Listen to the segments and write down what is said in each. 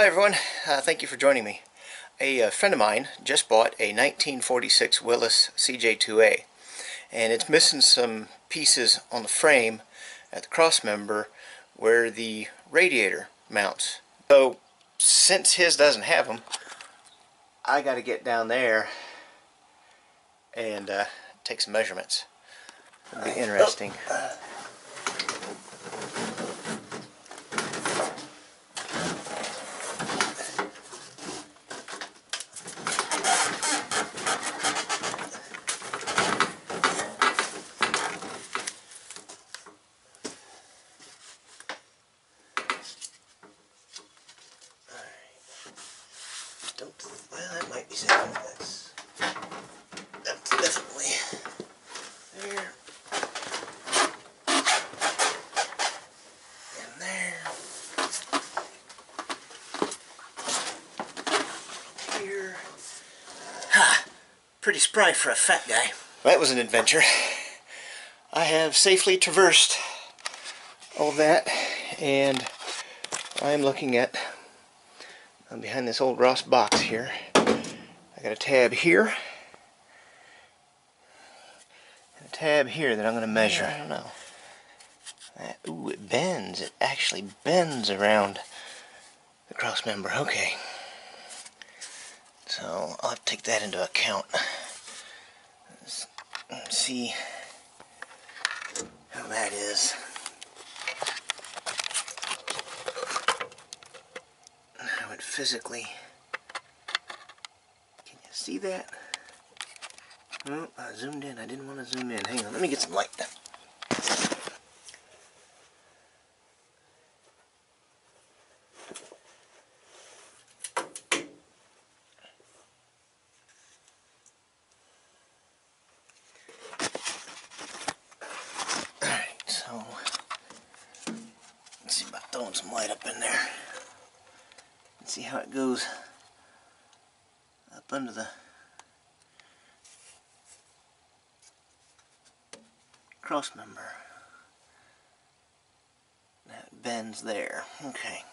Hi everyone, thank you for joining me. A friend of mine just bought a 1946 Willys CJ2A, and it's missing some pieces on the frame at the cross member where the radiator mounts. So since his doesn't have them, I got to get down there and take some measurements. It'll be interesting. Well, that might be something. That's definitely there. And there. Here. Ha! Pretty spry for a fat guy. That was an adventure. I have safely traversed all that, and I'm looking at behind this old Ross box here. I got a tab here and a tab here that I'm going to measure. I don't know. Ooh, it bends. It actually bends around the cross member. Okay. So I'll have to take that into account. Let's see how that is. How it physically. Can you see that? Oh, I zoomed in. I didn't want to zoom in. Hang on, let me get some light. Alright, so let's see about throwing some light up in there. Let's see how it goes up under the cross member. That bends there. Okay.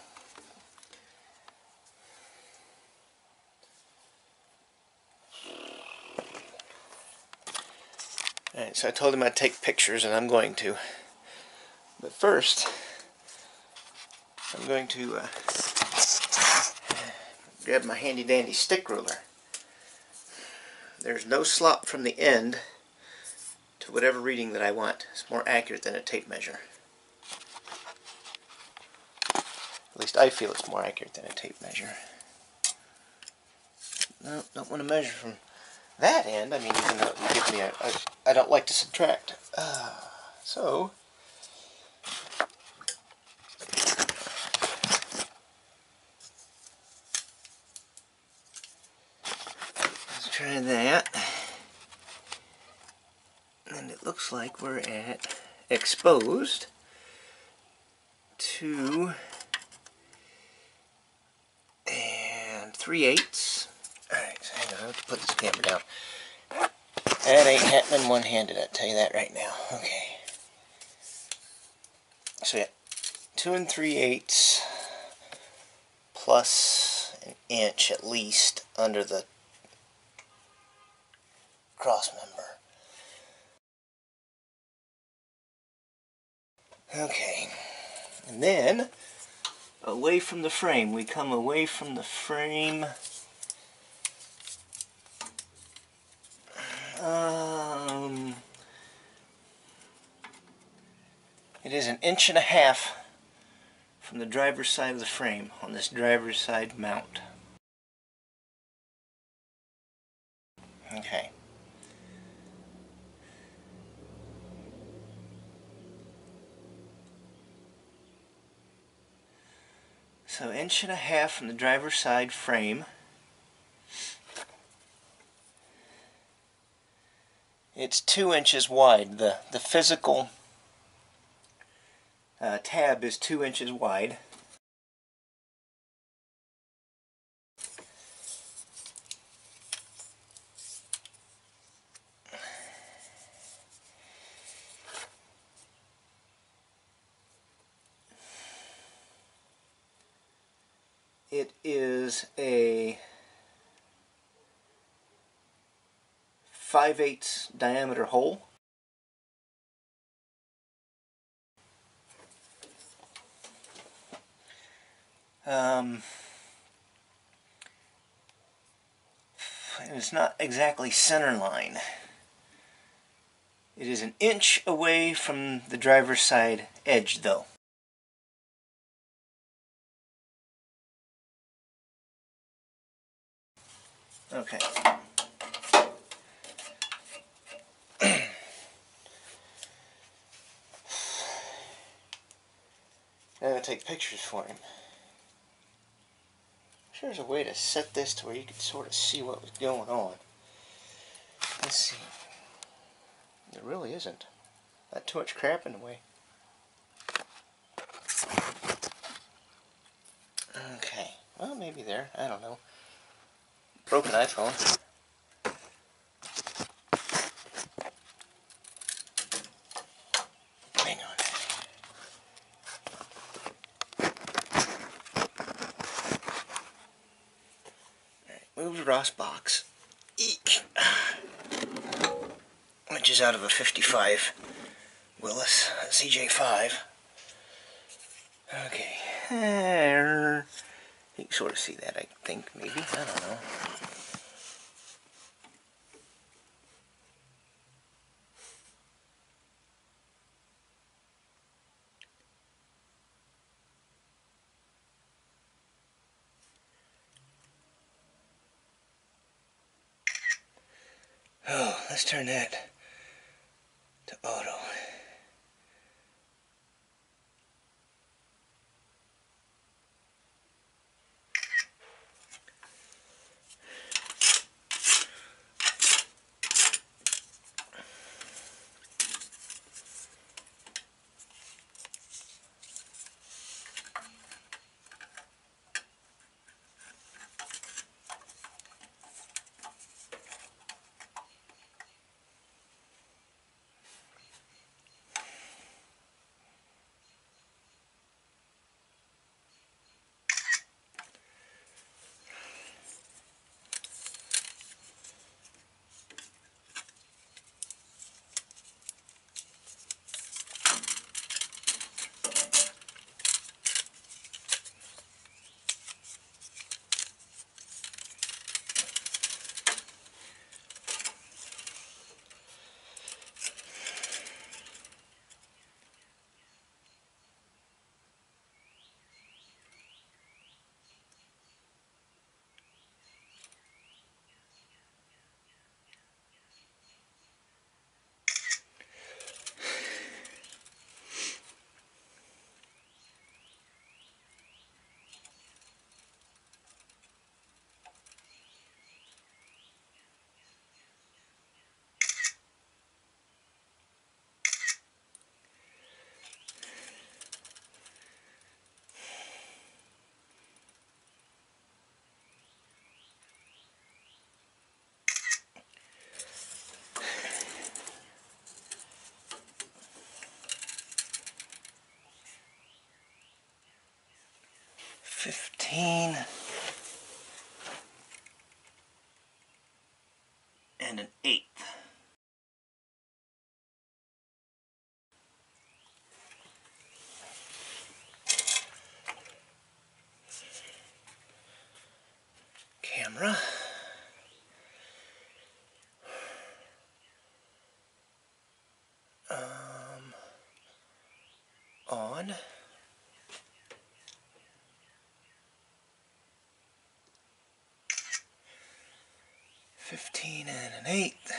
Alright, so I told him I'd take pictures, and I'm going to. But first, I'm going to grab my handy dandy stick ruler. There's no slop from the end to whatever reading that I want. It's more accurate than a tape measure. At least I feel it's more accurate than a tape measure. No, don't want to measure from that end. I mean, even though it would give me I don't like to subtract. So let's try that. And it looks like we're at exposed to 3/8. Alright, so hang on, I have to put this camera down. That ain't happening one-handed, I'll tell you that right now. Okay. So yeah, 2 3/8 plus an inch at least under the cross member. Okay, and then away from the frame. We come away from the frame. It is 1.5 inches from the driver's side of the frame on this driver's side mount. Okay. So 1.5 inches from the driver's side frame. It's 2 inches wide. The physical tab is 2 inches wide. It is a 5/8 diameter hole. It's not exactly center line. It is an inch away from the driver's side edge, though. Okay. I'm going to take pictures for him. I'm sure there's a way to set this to where you could sort of see what was going on. Let's see. There really isn't. Not too much crap in the way. Okay. Well, maybe there. I don't know. Broken iPhone. Hang on. Move the Ross box. Eek. Which is out of a 55 Willys CJ5. Okay. You can sort of see that, I think, maybe. I don't know. Oh, let's turn that to auto. $15 and 1/8. Camera. On. $15 and 1/8.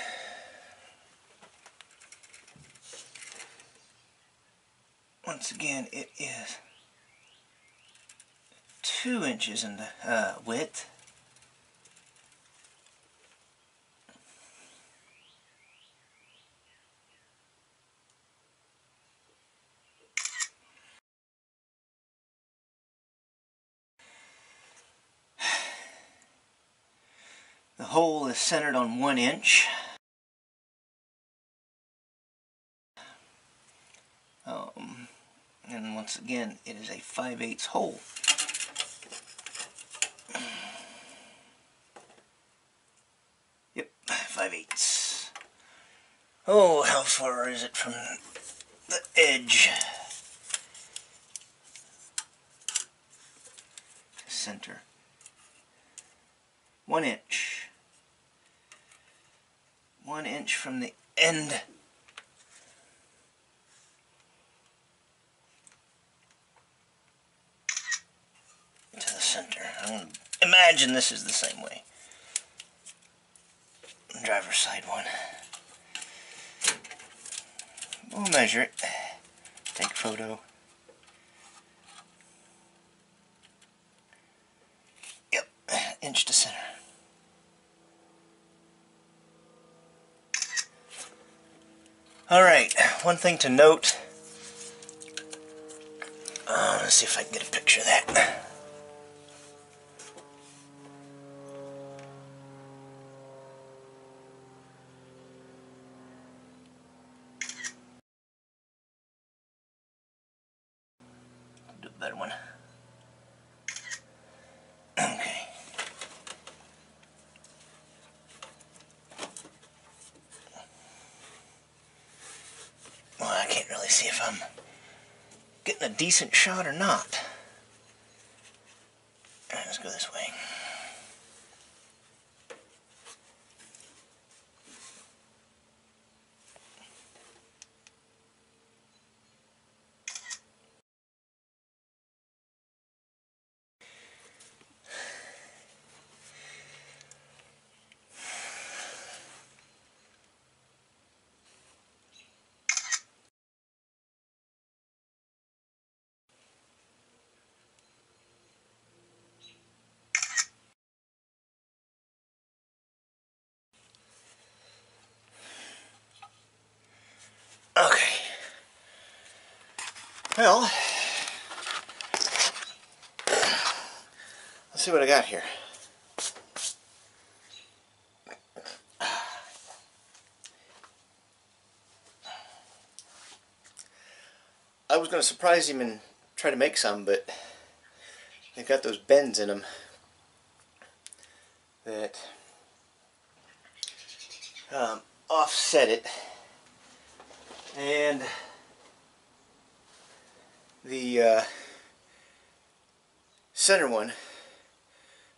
Once again, it is 2 inches in the width. The hole is centered on 1 inch. And once again, it is a 5/8 hole. 5/8. Oh, how far is it from the edge? Center. 1 inch. 1 inch from the end. To the center. I'm going to imagine this is the same way. Driver's side one. We'll measure it. Take a photo. Yep, inch to center. Alright, one thing to note. Let's see if I can get a picture of that. Do a better one. Okay. Well, I can't really see if I'm getting a decent shot or not. Alright, let's go this way. Okay. Well, let's see what I got here. I was going to surprise him and try to make some, but they've got those bends in them that offset it, and the center one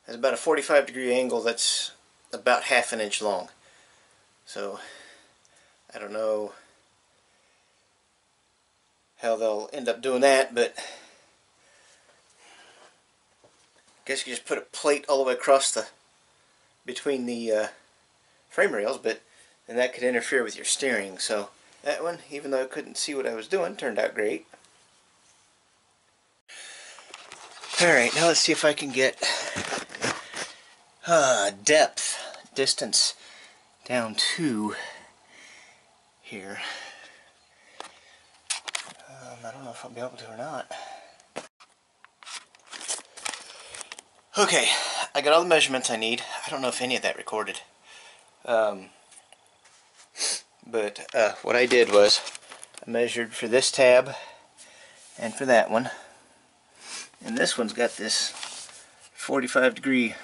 has about a 45-degree angle that's about ½ an inch long. So I don't know how they'll end up doing that, but I guess you just put a plate all the way across between the frame rails, but then that could interfere with your steering. So that one, even though I couldn't see what I was doing, turned out great. Alright, now let's see if I can get distance down to here. I don't know if I'll be able to or not. Okay, I got all the measurements I need. I don't know if any of that recorded. But what I did was I measured for this tab and for that one. And this one's got this 45-degree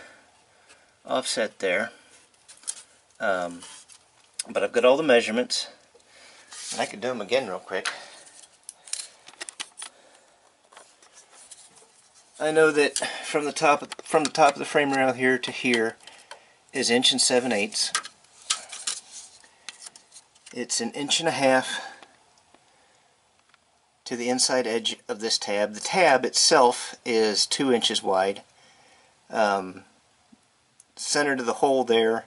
offset there. But I've got all the measurements. And I can do them again real quick. I know that from the top of the frame rail here to here is 1 7/8. It's 1.5 inches to the inside edge of this tab. The tab itself is 2 inches wide. Center to the hole there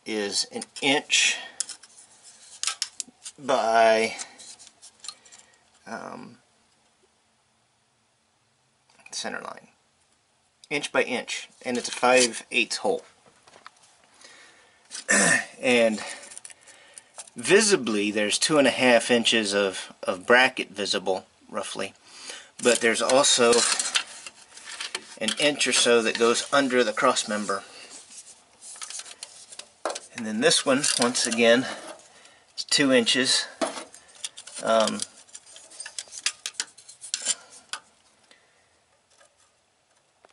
is 1 inch by center line, inch by inch, and it's a 5/8 hole. And visibly there's 2.5 inches of bracket visible, roughly, but there's also 1 inch or so that goes under the cross member. And then this one, once again, is 2 inches.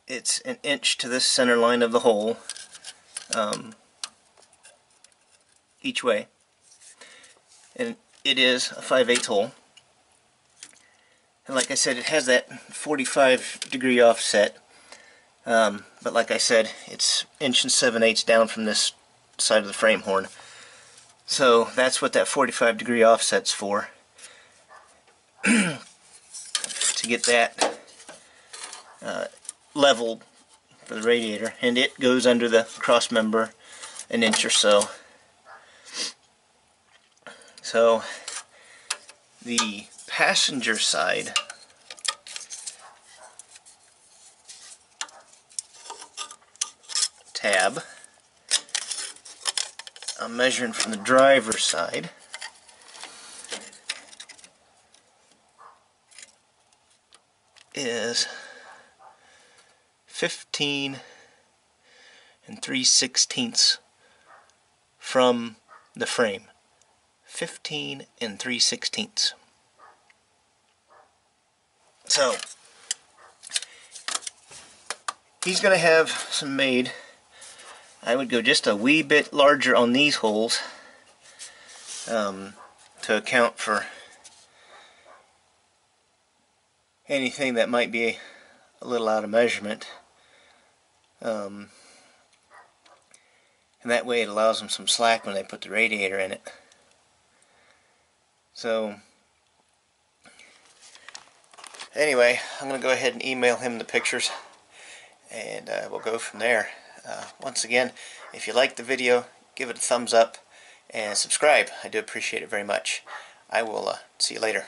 It's 1 inch to this center line of the hole. each way, and it is a 5/8 hole. And like I said, it has that 45-degree offset, but like I said, it's 1 7/8 down from this side of the frame horn. So that's what that 45-degree offset's for, to get that leveled for the radiator, and it goes under the cross member an inch or so. So the passenger side tab, I'm measuring from the driver's side, is 15 3/16 from the frame. 15 3/16. So he's going to have some made. I would go just a wee bit larger on these holes to account for anything that might be a little out of measurement. And that way it allows them some slack when they put the radiator in it. So anyway, I'm going to go ahead and email him the pictures, and we'll go from there. Once again, if you like the video, give it a thumbs up and subscribe. I do appreciate it very much. I will see you later.